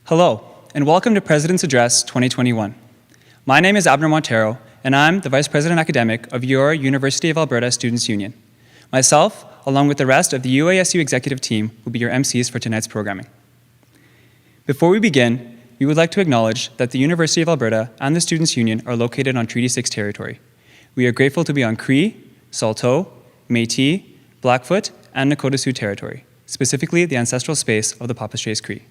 Hello, and welcome to President's Address 2021. My name is Abner Montero, and I'm the Vice President Academic of your University of Alberta Students' Union. Myself, along with the rest of the UASU executive team, will be your MCs for tonight's programming. Before we begin, we would like to acknowledge that the University of Alberta and the Students' Union are located on Treaty 6 territory. We are grateful to be on Cree, Saulteaux, Métis, Blackfoot, and Nakota Sioux territory, specifically the ancestral space of the Papastrays Cree.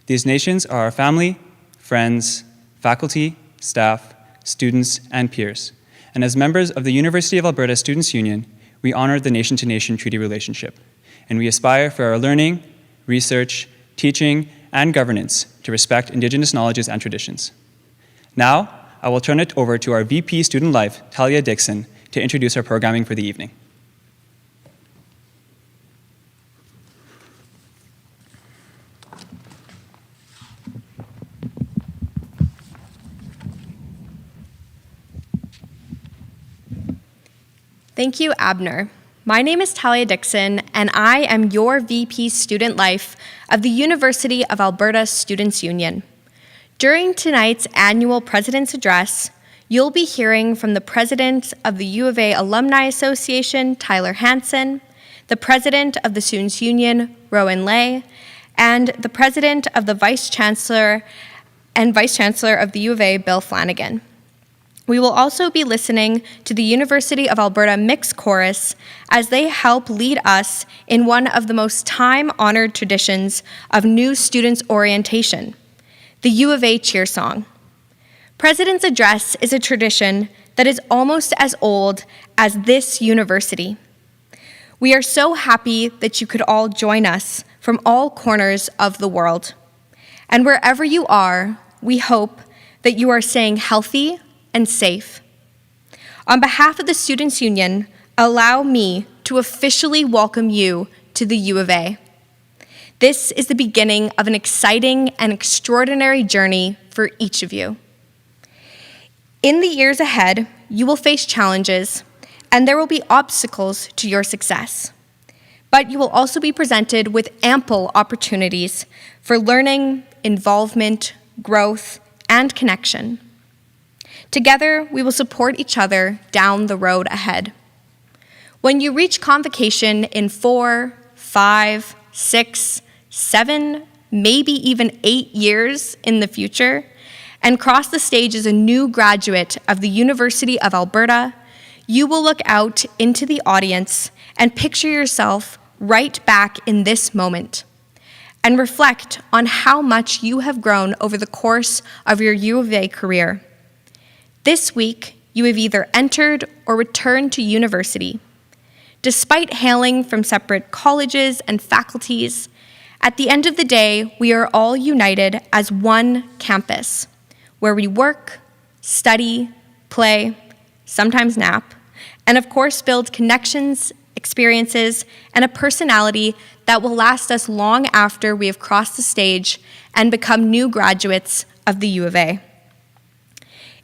These nations are our family, friends, faculty, staff, students, and peers. And as members of the University of Alberta Students' Union, we honor the nation-to-nation treaty relationship, and we aspire for our learning, research, teaching, and governance to respect Indigenous knowledges and traditions. Now, I will turn it over to our VP Student Life, Talia Dixon, to introduce our programming for the evening. Thank you, Abner. My name is Talia Dixon, and I am your VP Student Life of the University of Alberta Students' Union. During tonight's annual President's Address, you'll be hearing from the President of the U of A Alumni Association, Tyler Hansen, the President of the Students' Union, Rowan Lay, and the President of the Vice Chancellor and Vice Chancellor of the U of A, Bill Flanagan. We will also be listening to the University of Alberta Mixed Chorus as they help lead us in one of the most time-honored traditions of new students' orientation, the U of A cheer song. President's Address is a tradition that is almost as old as this university. We are so happy that you could all join us from all corners of the world. And wherever you are, we hope that you are staying healthy and safe. On behalf of the Students' Union, allow me to officially welcome you to the U of A. This is the beginning of an exciting and extraordinary journey for each of you. In the years ahead, you will face challenges, and there will be obstacles to your success. But you will also be presented with ample opportunities for learning, involvement, growth, and connection. Together, we will support each other down the road ahead. When you reach convocation in 4, 5, 6, 7, maybe even 8 years in the future, and cross the stage as a new graduate of the University of Alberta, you will look out into the audience and picture yourself right back in this moment, and reflect on how much you have grown over the course of your U of A career. This week, you have either entered or returned to university. Despite hailing from separate colleges and faculties, at the end of the day, we are all united as one campus, where we work, study, play, sometimes nap, and of course build connections, experiences, and a personality that will last us long after we have crossed the stage and become new graduates of the U of A.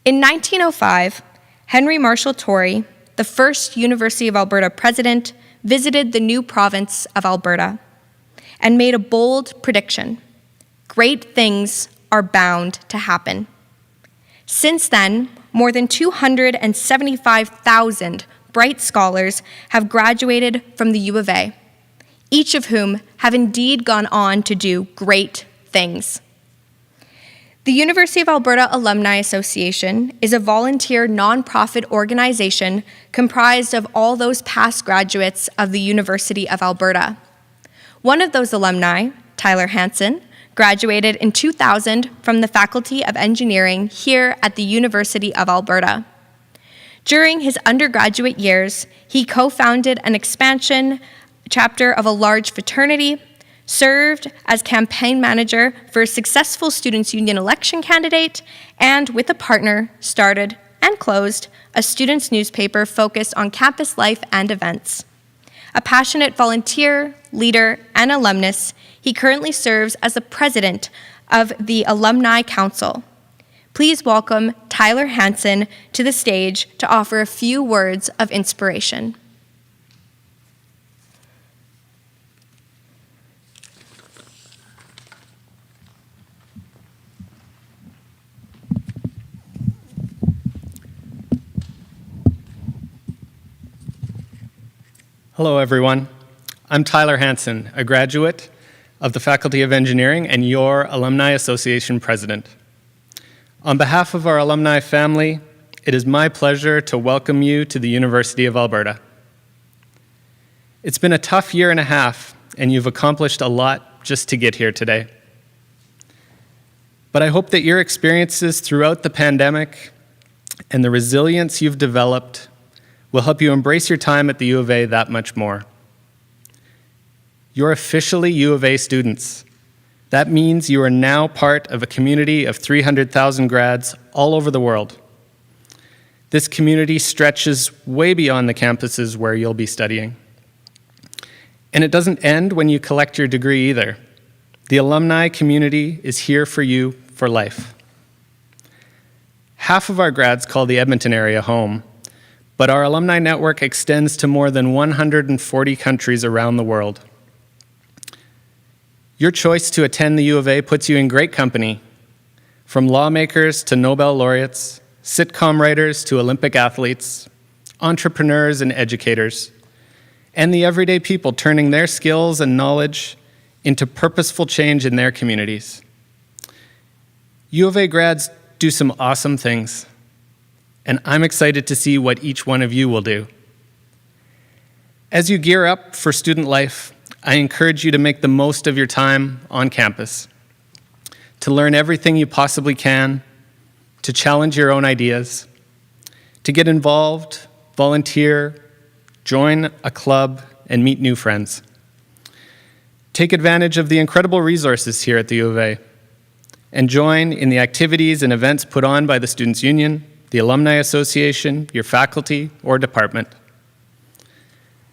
In 1905, Henry Marshall Tory, the first University of Alberta president, visited the new province of Alberta and made a bold prediction: great things are bound to happen. Since then, more than 275,000 bright scholars have graduated from the U of A, each of whom have indeed gone on to do great things. The University of Alberta Alumni Association is a volunteer nonprofit organization comprised of all those past graduates of the University of Alberta. One of those alumni, Tyler Hansen, graduated in 2000 from the Faculty of Engineering here at the University of Alberta. During his undergraduate years, he co-founded an expansion chapter of a large fraternity, served as campaign manager for a successful Students' Union election candidate, and with a partner, started and closed a students' newspaper focused on campus life and events. A passionate volunteer, leader, and alumnus, he currently serves as the president of the Alumni Council. Please welcome Tyler Hansen to the stage to offer a few words of inspiration. Hello, everyone. I'm Tyler Hansen, a graduate of the Faculty of Engineering and your Alumni Association president. On behalf of our alumni family, it is my pleasure to welcome you to the University of Alberta. It's been a tough year and a half, and you've accomplished a lot just to get here today. But I hope that your experiences throughout the pandemic and the resilience you've developed will help you embrace your time at the U of A that much more. You're officially U of A students. That means you are now part of a community of 300,000 grads all over the world. This community stretches way beyond the campuses where you'll be studying. And it doesn't end when you collect your degree either. The alumni community is here for you for life. Half of our grads call the Edmonton area home, but our alumni network extends to more than 140 countries around the world. Your choice to attend the U of A puts you in great company, from lawmakers to Nobel laureates, sitcom writers to Olympic athletes, entrepreneurs and educators, and the everyday people turning their skills and knowledge into purposeful change in their communities. U of A grads do some awesome things, and I'm excited to see what each one of you will do. As you gear up for student life, I encourage you to make the most of your time on campus, to learn everything you possibly can, to challenge your own ideas, to get involved, volunteer, join a club, and meet new friends. Take advantage of the incredible resources here at the U of A, and join in the activities and events put on by the Students' Union, the Alumni Association, your faculty, or department.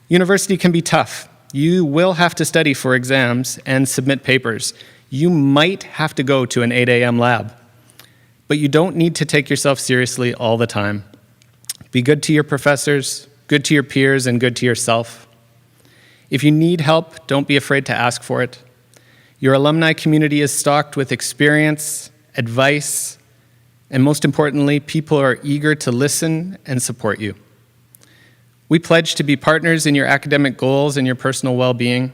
University can be tough. You will have to study for exams and submit papers. You might have to go to an 8 a.m. lab, but you don't need to take yourself seriously all the time. Be good to your professors, good to your peers, and good to yourself. If you need help, don't be afraid to ask for it. Your alumni community is stocked with experience, advice, and most importantly, people are eager to listen and support you. We pledge to be partners in your academic goals and your personal well-being.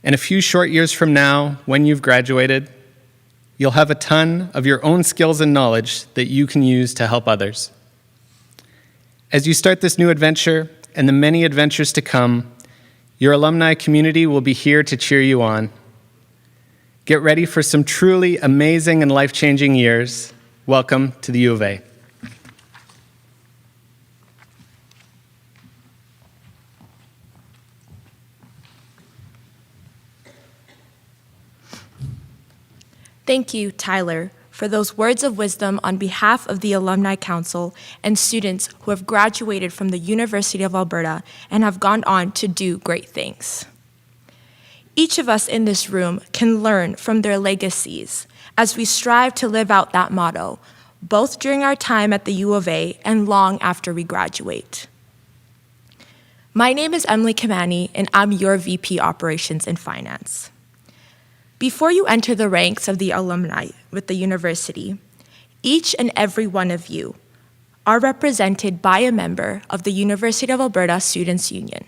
And a few short years from now, when you've graduated, you'll have a ton of your own skills and knowledge that you can use to help others. As you start this new adventure and the many adventures to come, your alumni community will be here to cheer you on. Get ready for some truly amazing and life-changing years. Welcome to the U of A. Thank you, Tyler, for those words of wisdom on behalf of the Alumni Council and students who have graduated from the University of Alberta and have gone on to do great things. Each of us in this room can learn from their legacies as we strive to live out that motto, both during our time at the U of A and long after we graduate. My name is Emily Kamani, and I'm your VP Operations and Finance. Before you enter the ranks of the alumni with the university, each and every one of you are represented by a member of the University of Alberta Students' Union.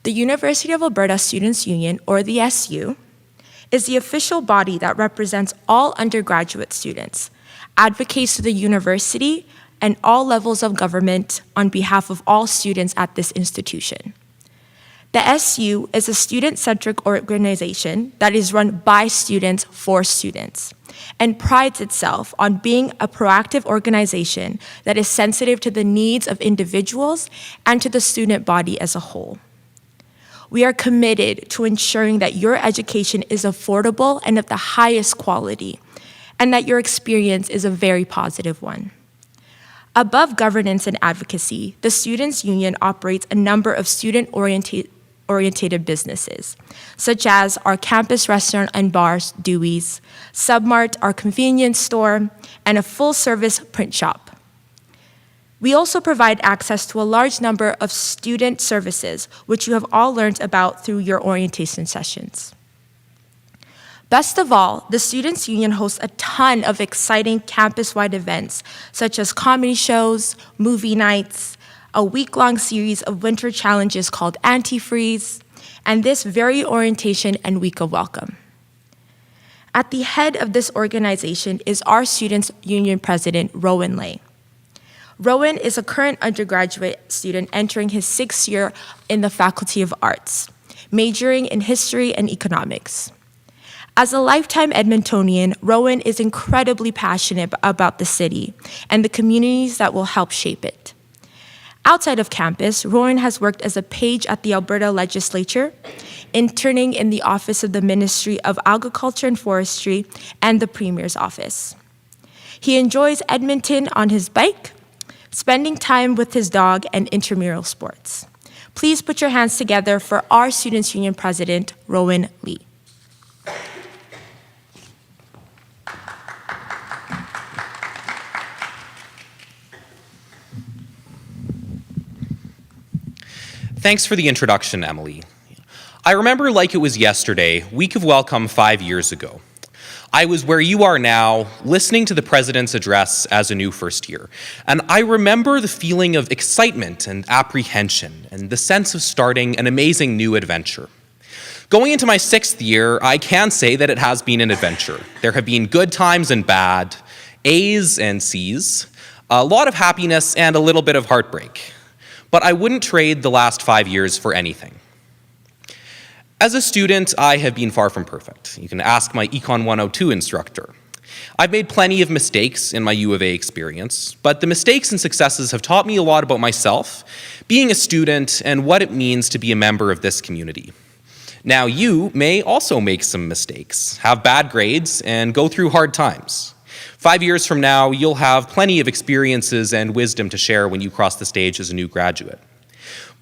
The University of Alberta Students' Union, or the SU, is the official body that represents all undergraduate students, advocates to the university and all levels of government on behalf of all students at this institution. The SU is a student-centric organization that is run by students for students and prides itself on being a proactive organization that is sensitive to the needs of individuals and to the student body as a whole. We are committed to ensuring that your education is affordable and of the highest quality, and that your experience is a very positive one. Above governance and advocacy, the Students' Union operates a number of student-oriented businesses, such as our campus restaurant and bars, Dewey's, Submart, our convenience store, and a full-service print shop. We also provide access to a large number of student services, which you have all learned about through your orientation sessions. Best of all, the Students' Union hosts a ton of exciting campus-wide events, such as comedy shows, movie nights, a week-long series of winter challenges called Antifreeze, and this very orientation and week of welcome. At the head of this organization is our Students' Union President, Rowan Lay. Rowan is a current undergraduate student entering his 6th year in the Faculty of Arts, majoring in history and economics. As a lifetime Edmontonian, Rowan is incredibly passionate about the city and the communities that will help shape it. Outside of campus, Rowan has worked as a page at the Alberta Legislature, interning in the Office of the Ministry of Agriculture and Forestry and the Premier's Office. He enjoys Edmonton on his bike, spending time with his dog, and intramural sports. Please put your hands together for our Students' Union President, Rowan Lee. Thanks for the introduction, Emily. I remember like it was yesterday, Week of Welcome 5 years ago. I was where you are now, listening to the President's address as a new first year. And I remember the feeling of excitement and apprehension and the sense of starting an amazing new adventure. Going into my 6th year, I can say that it has been an adventure. There have been good times and bad, A's and C's, a lot of happiness and a little bit of heartbreak. But I wouldn't trade the last 5 years for anything. As a student, I have been far from perfect. You can ask my Econ 102 instructor. I've made plenty of mistakes in my U of A experience, but the mistakes and successes have taught me a lot about myself, being a student, and what it means to be a member of this community. Now, you may also make some mistakes, have bad grades, and go through hard times. 5 years from now, you'll have plenty of experiences and wisdom to share when you cross the stage as a new graduate.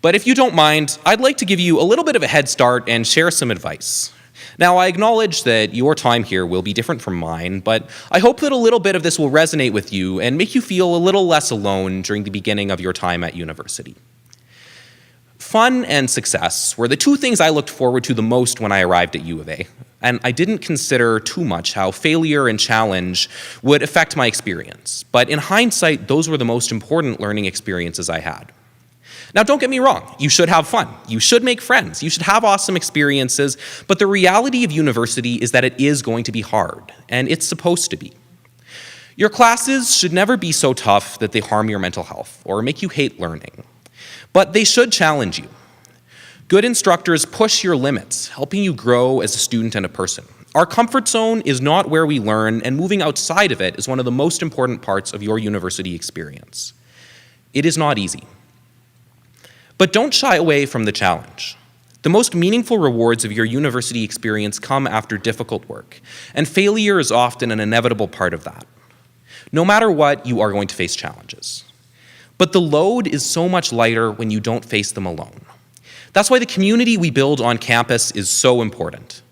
But if you don't mind, I'd like to give you a little bit of a head start and share some advice. Now, I acknowledge that your time here will be different from mine, but I hope that a little bit of this will resonate with you and make you feel a little less alone during the beginning of your time at university. Fun and success were the two things I looked forward to the most when I arrived at U of A, and I didn't consider too much how failure and challenge would affect my experience. But in hindsight, those were the most important learning experiences I had. Now, don't get me wrong, you should have fun, you should make friends, you should have awesome experiences, but the reality of university is that it is going to be hard, and it's supposed to be. Your classes should never be so tough that they harm your mental health or make you hate learning, but they should challenge you. Good instructors push your limits, helping you grow as a student and a person. Our comfort zone is not where we learn, and moving outside of it is one of the most important parts of your university experience. It is not easy. But don't shy away from the challenge. The most meaningful rewards of your university experience come after difficult work, and failure is often an inevitable part of that. No matter what, you are going to face challenges. But the load is so much lighter when you don't face them alone. That's why the community we build on campus is so important.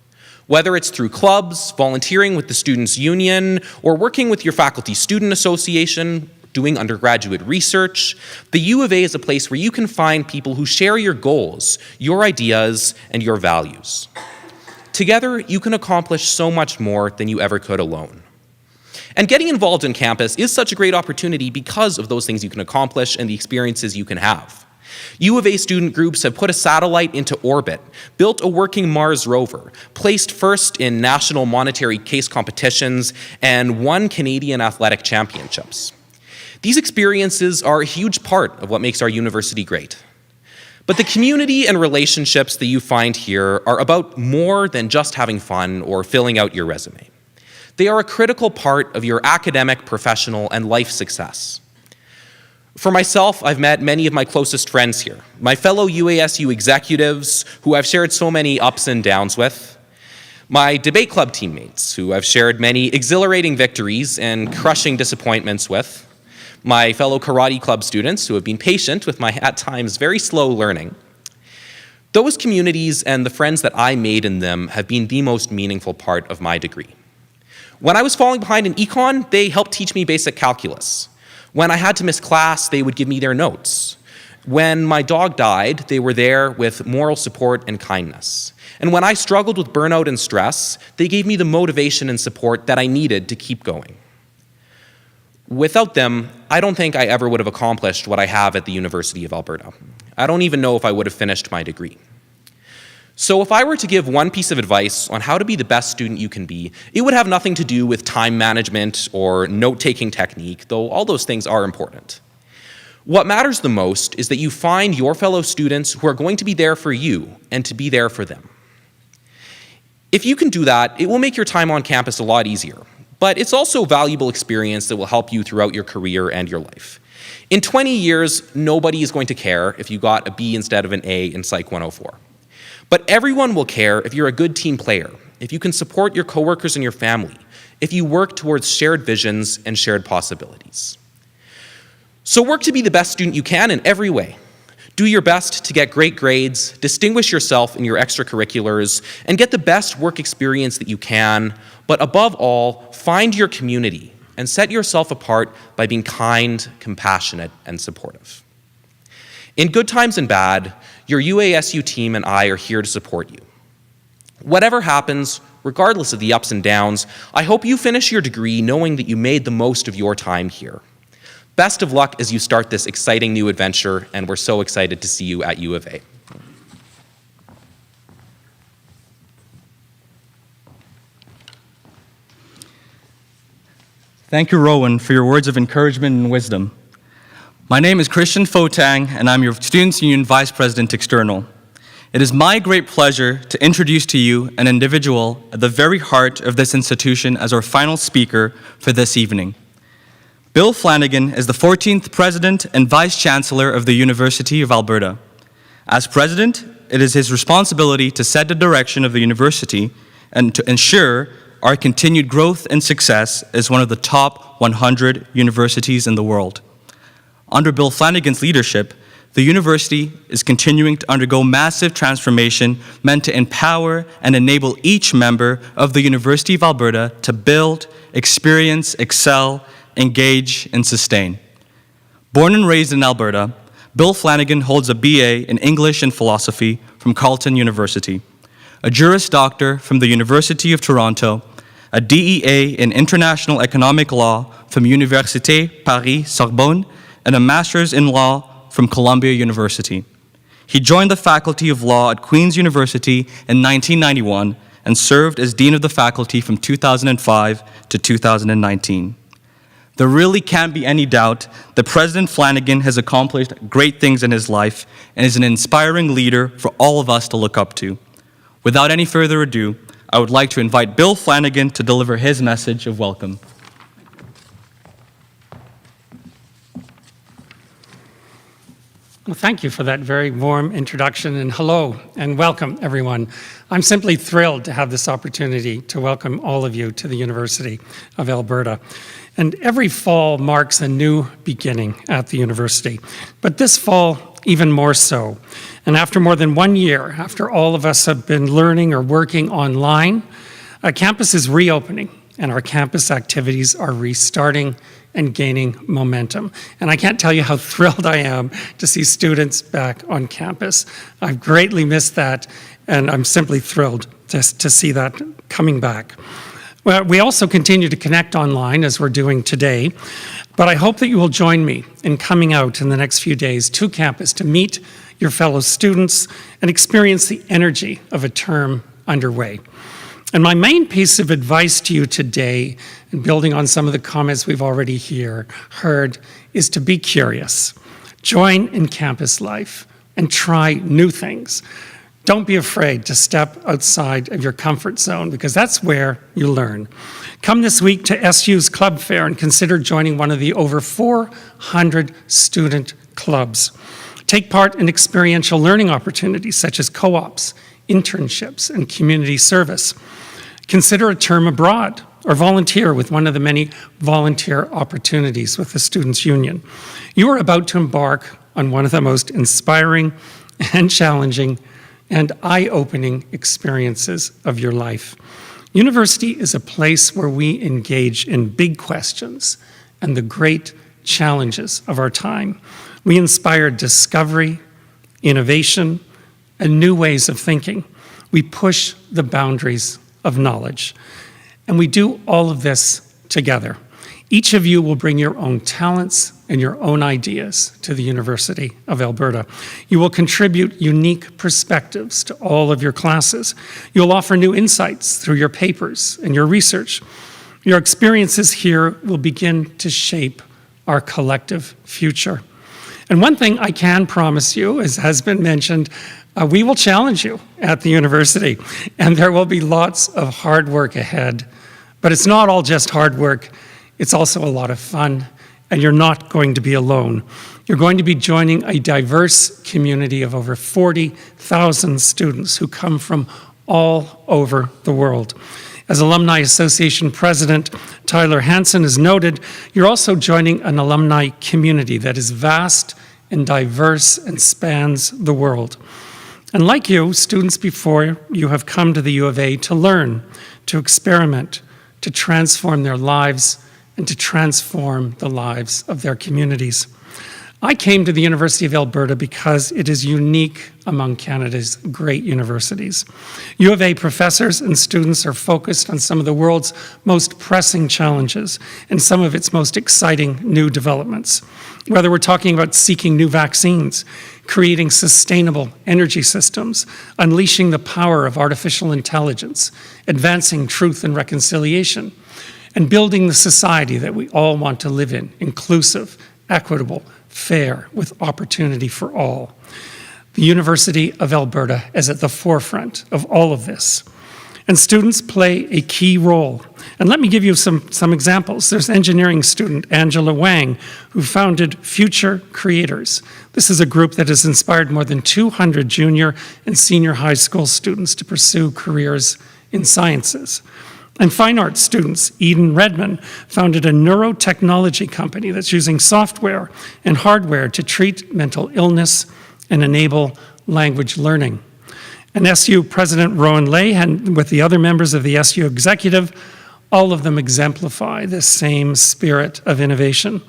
Whether it's through clubs, volunteering with the Students' Union, or working with your faculty student association, doing undergraduate research, the U of A is a place where you can find people who share your goals, your ideas, and your values. Together, you can accomplish so much more than you ever could alone. And getting involved in campus is such a great opportunity because of those things you can accomplish and the experiences you can have. U of A student groups have put a satellite into orbit, built a working Mars rover, placed first in national monetary case competitions, and won Canadian athletic championships. These experiences are a huge part of what makes our university great. But the community and relationships that you find here are about more than just having fun or filling out your resume. They are a critical part of your academic, professional, and life success. For myself, I've met many of my closest friends here, my fellow UASU executives who I've shared so many ups and downs with, my debate club teammates who I've shared many exhilarating victories and crushing disappointments with, my fellow karate club students who have been patient with my, at times, very slow learning. Those communities and the friends that I made in them have been the most meaningful part of my degree. When I was falling behind in econ, they helped teach me basic calculus. When I had to miss class, they would give me their notes. When my dog died, they were there with moral support and kindness. And when I struggled with burnout and stress, they gave me the motivation and support that I needed to keep going. Without them, I don't think I ever would have accomplished what I have at the University of Alberta. I don't even know if I would have finished my degree. So if I were to give one piece of advice on how to be the best student you can be, it would have nothing to do with time management or note-taking technique, though all those things are important. What matters the most is that you find your fellow students who are going to be there for you and to be there for them. If you can do that, it will make your time on campus a lot easier, but it's also a valuable experience that will help you throughout your career and your life. In 20 years, nobody is going to care if you got a B instead of an A in Psych 104. But everyone will care if you're a good team player, if you can support your coworkers and your family, if you work towards shared visions and shared possibilities. So work to be the best student you can in every way. Do your best to get great grades, distinguish yourself in your extracurriculars, and get the best work experience that you can, but above all, find your community and set yourself apart by being kind, compassionate, and supportive. In good times and bad, your UASU team and I are here to support you. Whatever happens, regardless of the ups and downs, I hope you finish your degree knowing that you made the most of your time here. Best of luck as you start this exciting new adventure, and we're so excited to see you at U of A. Thank you, Rowan, for your words of encouragement and wisdom. My name is Christian Fotang, and I'm your Students' Union Vice President External. It is my great pleasure to introduce to you an individual at the very heart of this institution as our final speaker for this evening. Bill Flanagan is the 14th President and Vice Chancellor of the University of Alberta. As President, it is his responsibility to set the direction of the university and to ensure our continued growth and success as one of the top 100 universities in the world. Under Bill Flanagan's leadership, the university is continuing to undergo massive transformation meant to empower and enable each member of the University of Alberta to build, experience, excel, engage, and sustain. Born and raised in Alberta, Bill Flanagan holds a BA in English and Philosophy from Carleton University, a Juris Doctor from the University of Toronto, a DEA in International Economic Law from Université Paris-Sorbonne, and a Master's in Law from Columbia University. He joined the Faculty of Law at Queen's University in 1991 and served as Dean of the Faculty from 2005 to 2019. There really can't be any doubt that President Flanagan has accomplished great things in his life and is an inspiring leader for all of us to look up to. Without any further ado, I would like to invite Bill Flanagan to deliver his message of welcome. Well, thank you for that very warm introduction, and hello and welcome, everyone. I'm simply thrilled to have this opportunity to welcome all of you to the University of Alberta. And every fall marks a new beginning at the university, but this fall even more so. And after more than 1 year, after all of us have been learning or working online, our campus is reopening and our campus activities are restarting and gaining momentum. And I can't tell you how thrilled I am to see students back on campus. I've greatly missed that, and I'm simply thrilled to see that coming back. Well, we also continue to connect online as we're doing today, but I hope that you will join me in coming out in the next few days to campus to meet your fellow students and experience the energy of a term underway. And my main piece of advice to you today, and building on some of the comments we've already heard, is to be curious. Join in campus life and try new things. Don't be afraid to step outside of your comfort zone, because that's where you learn. Come this week to SU's Club Fair and consider joining one of the over 400 student clubs. Take part in experiential learning opportunities such as co-ops, internships, and community service. Consider a term abroad or volunteer with one of the many volunteer opportunities with the Students' Union. You are about to embark on one of the most inspiring and challenging and eye-opening experiences of your life. University is a place where we engage in big questions and the great challenges of our time. We inspire discovery, innovation, and new ways of thinking. We push the boundaries of knowledge. And we do all of this together. Each of you will bring your own talents and your own ideas to the University of Alberta. You will contribute unique perspectives to all of your classes. You'll offer new insights through your papers and your research. Your experiences here will begin to shape our collective future. And one thing I can promise you, as has been mentioned, we will challenge you at the university, and there will be lots of hard work ahead. But it's not all just hard work, it's also a lot of fun, and you're not going to be alone. You're going to be joining a diverse community of over 40,000 students who come from all over the world. As Alumni Association President Tyler Hansen has noted, you're also joining an alumni community that is vast and diverse and spans the world. And like you, students before you have come to the U of A to learn, to experiment, to transform their lives, and to transform the lives of their communities. I came to the University of Alberta because it is unique among Canada's great universities. U of A professors and students are focused on some of the world's most pressing challenges and some of its most exciting new developments. Whether we're talking about seeking new vaccines, creating sustainable energy systems, unleashing the power of artificial intelligence, advancing truth and reconciliation, and building the society that we all want to live in, inclusive, equitable, fair, with opportunity for all. The University of Alberta is at the forefront of all of this. And students play a key role. And let me give you some examples. There's engineering student Angela Wang, who founded Future Creators. This is a group that has inspired more than 200 junior and senior high school students to pursue careers in sciences. And fine arts students, Eden Redman, founded a neurotechnology company that's using software and hardware to treat mental illness and enable language learning. And SU President Rowan Lay, and with the other members of the SU executive, all of them exemplify this same spirit of innovation.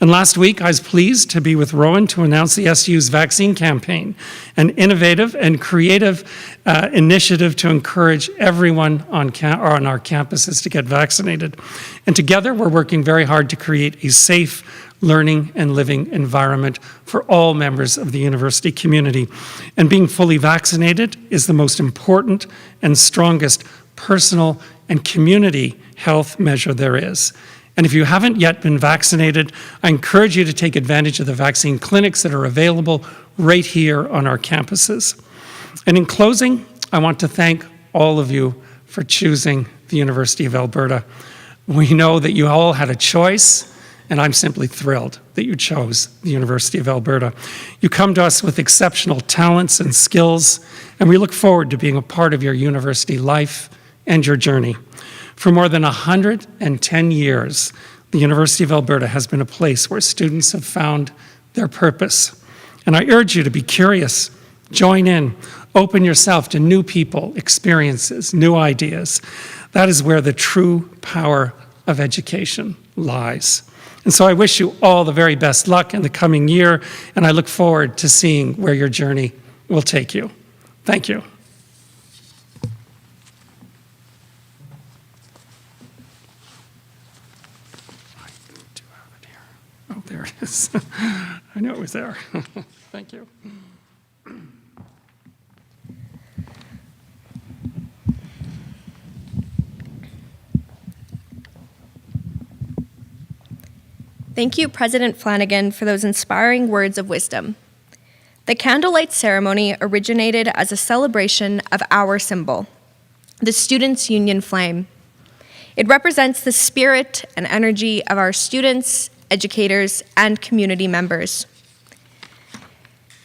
And last week, I was pleased to be with Rowan to announce the SU's vaccine campaign, an innovative and creative initiative to encourage everyone on our campuses to get vaccinated. And together, we're working very hard to create a safe learning and living environment for all members of the university community. And being fully vaccinated is the most important and strongest personal and community health measure there is. And if you haven't yet been vaccinated, I encourage you to take advantage of the vaccine clinics that are available right here on our campuses. And in closing, I want to thank all of you for choosing the University of Alberta. We know that you all had a choice, and I'm simply thrilled that you chose the University of Alberta. You come to us with exceptional talents and skills, and we look forward to being a part of your university life and your journey. For more than 110 years, the University of Alberta has been a place where students have found their purpose. And I urge you to be curious, join in, open yourself to new people, experiences, new ideas. That is where the true power of education lies. And so I wish you all the very best luck in the coming year, and I look forward to seeing where your journey will take you. Thank you. Oh, there it is. I knew it was there. Thank you. Thank you, President Flanagan, for those inspiring words of wisdom. The candlelight ceremony originated as a celebration of our symbol, the Students' Union flame. It represents the spirit and energy of our students, educators, and community members.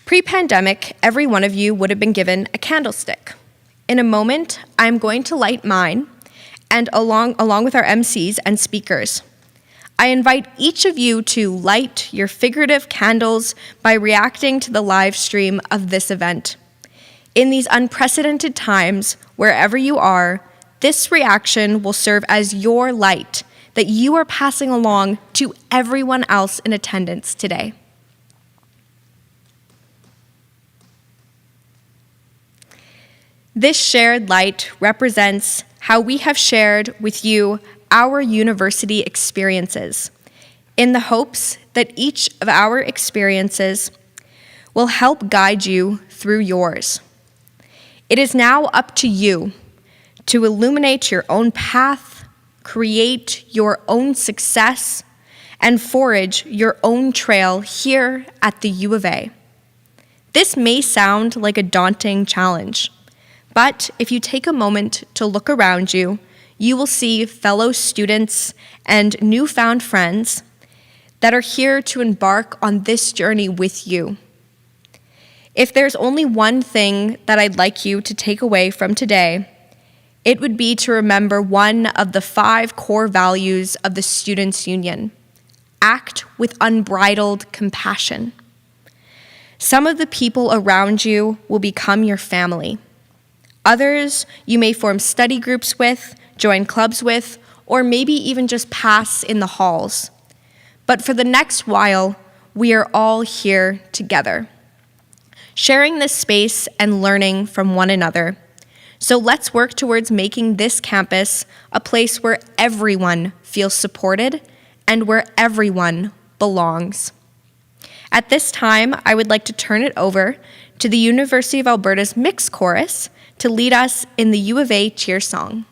Pre-pandemic, every one of you would have been given a candlestick. In a moment, I'm going to light mine, and along with our MCs and speakers. I invite each of you to light your figurative candles by reacting to the live stream of this event. In these unprecedented times, wherever you are, this reaction will serve as your light that you are passing along to everyone else in attendance today. This shared light represents how we have shared with you our university experiences in the hopes that each of our experiences will help guide you through yours. It is now up to you to illuminate your own path, create your own success, and forge your own trail here at the U of A. This may sound like a daunting challenge, but if you take a moment to look around you, you will see fellow students and newfound friends that are here to embark on this journey with you. If there's only one thing that I'd like you to take away from today, it would be to remember one of the 5 core values of the Students' Union: act with unbridled compassion. Some of the people around you will become your family. Others you may form study groups with, join clubs with, or maybe even just pass in the halls. But for the next while, we are all here together, sharing this space and learning from one another. So let's work towards making this campus a place where everyone feels supported and where everyone belongs. At this time, I would like to turn it over to the University of Alberta's Mixed Chorus to lead us in the U of A cheer song.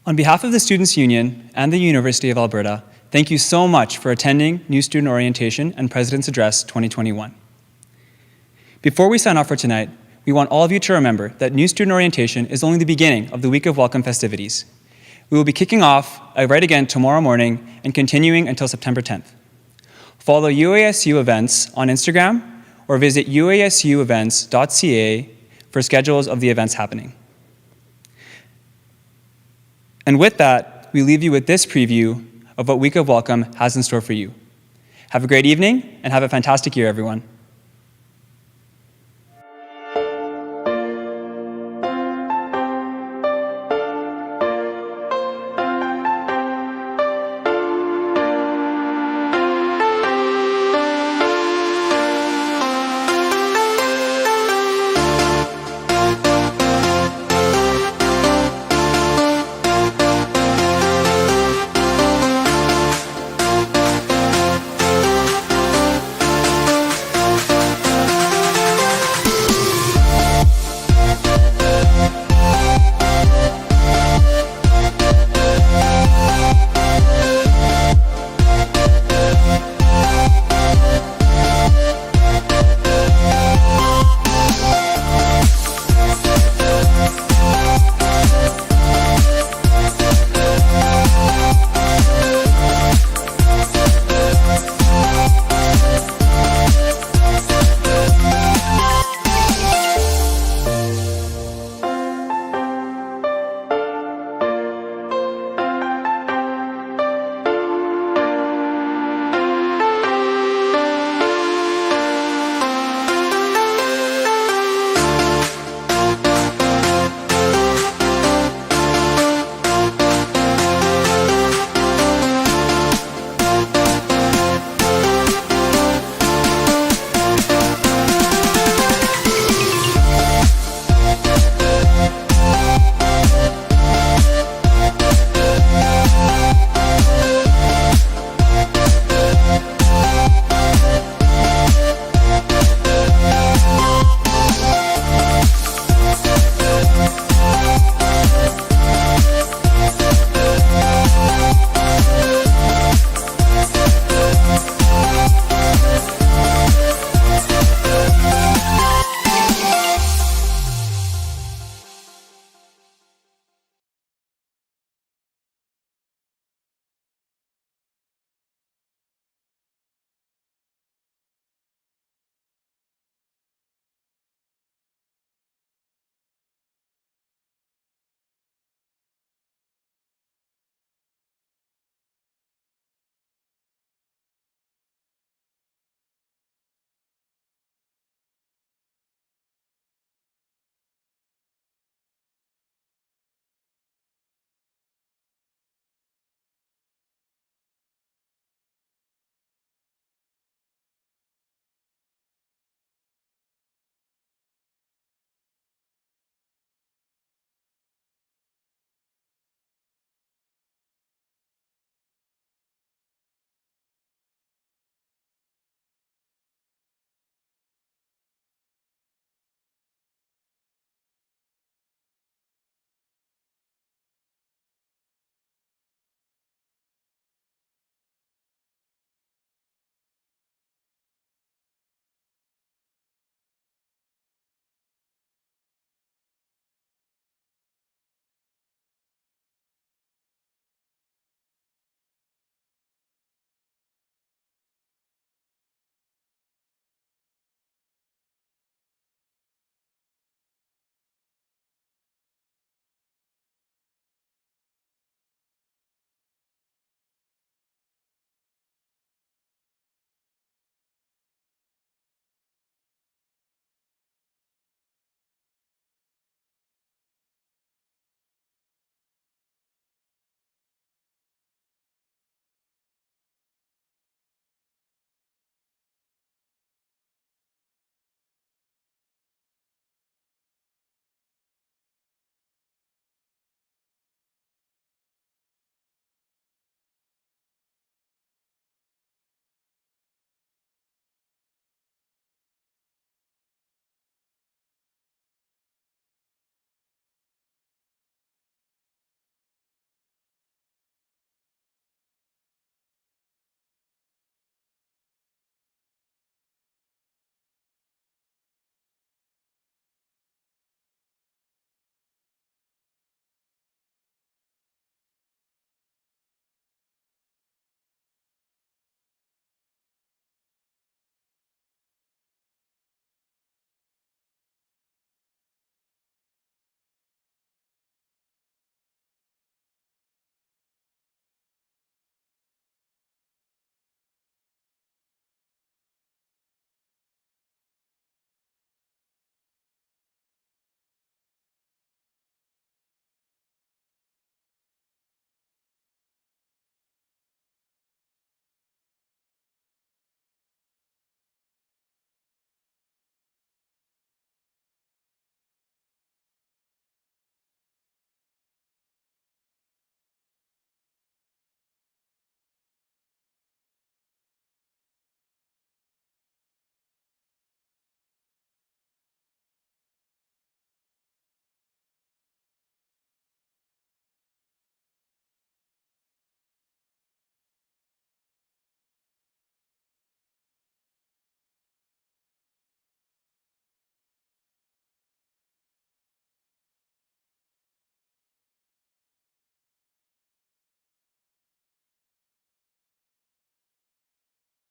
On behalf of the Students' Union and the University of Alberta, thank you so much for attending New Student Orientation and President's Address 2021. Before we sign off for tonight, we want all of you to remember that New Student Orientation is only the beginning of the Week of Welcome festivities. We will be kicking off right again tomorrow morning and continuing until September 10th. Follow UASU events on Instagram or visit uasuevents.ca for schedules of the events happening. And with that, we leave you with this preview of what Week of Welcome has in store for you. Have a great evening and have a fantastic year, everyone.